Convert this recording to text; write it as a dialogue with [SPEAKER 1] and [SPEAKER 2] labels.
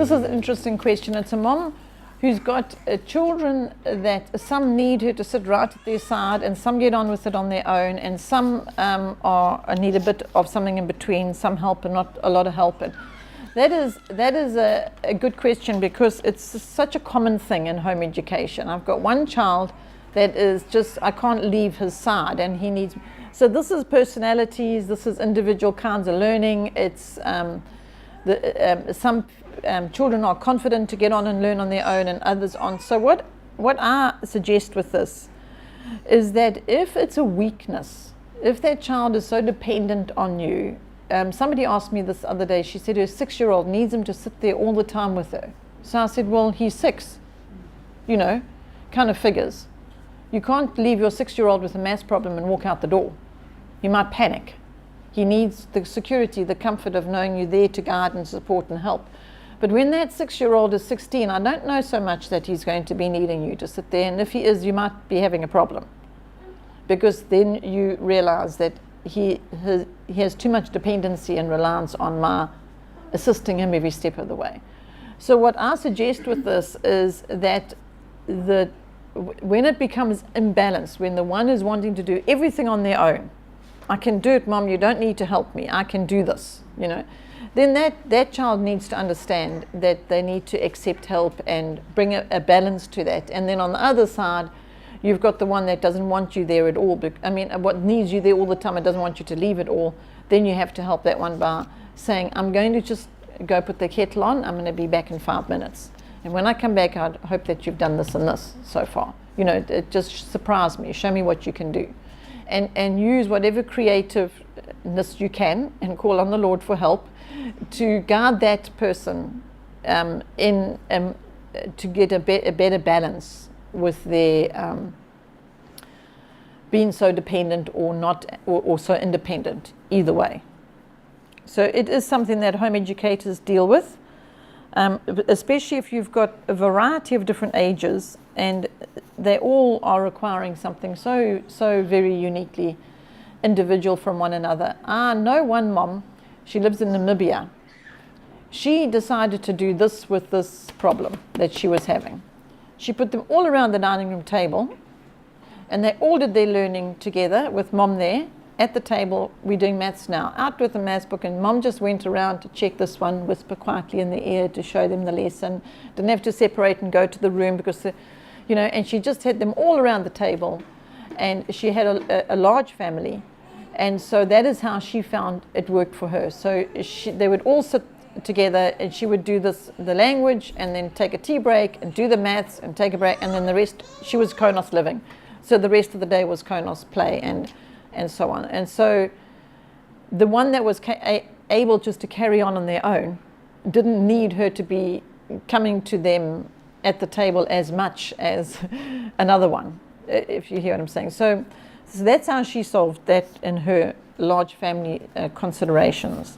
[SPEAKER 1] this is an interesting question. It's a mom who's got children that some need her to sit right at their side, and some get on with it on their own, and some need a bit of something in between, some help and not a lot of help. And that is a good question, because it's such a common thing in home education. I've got one child that is just, I can't leave his side, and he needs, so this is personalities, this is individual kinds of learning. It's some children are confident to get on and learn on their own, and others aren't. So what I suggest with this is that if it's a weakness, if that child is so dependent on you, somebody asked me this other day, she said her 6-year-old needs him to sit there all the time with her. So I said, well, he's 6, kind of figures. You can't leave your 6-year-old with a maths problem and walk out the door. He might panic. He needs the security, the comfort of knowing you're there to guide and support and help. But when that 6-year-old is 16, I don't know so much that he's going to be needing you to sit there. And if he is, you might be having a problem, because then you realize that he has too much dependency and reliance on my assisting him every step of the way. So what I suggest with this is that when it becomes imbalanced, when the one is wanting to do everything on their own, I can do it, Mom, you don't need to help me, I can do this, then that child needs to understand that they need to accept help and bring a balance to that. And then on the other side, you've got the one that doesn't want you there at all. What needs you there all the time, it doesn't want you to leave at all. Then you have to help that one by saying, I'm going to just go put the kettle on, I'm going to be back in 5 minutes. And when I come back, I hope that you've done this and this so far. It just surprised me, show me what you can do. And use whatever creativeness you can, and call on the Lord for help to guide that person to get a better balance with their being so dependent or not, or so independent, either way. So it is something that home educators deal with, especially if you've got a variety of different ages, and they all are requiring something so very uniquely individual from one another. I know one mom, she lives in Namibia. She decided to do this with this problem that she was having. She put them all around the dining room table, and they all did their learning together with Mom there at the table. We're doing maths now, out with the maths book, and Mom just went around to check this one, whisper quietly in the ear to show them the lesson. Didn't have to separate and go to the room, because and she just had them all around the table, and she had a large family, and so that is how she found it worked for her. So they would all sit together, and she would do the language, and then take a tea break, and do the maths, and take a break, and then the rest, she was Konos living, so the rest of the day was Konos play, and so on. And so the one that was able just to carry on their own didn't need her to be coming to them at the table as much as another one, if you hear what I'm saying. So that's how she solved that in her large family considerations.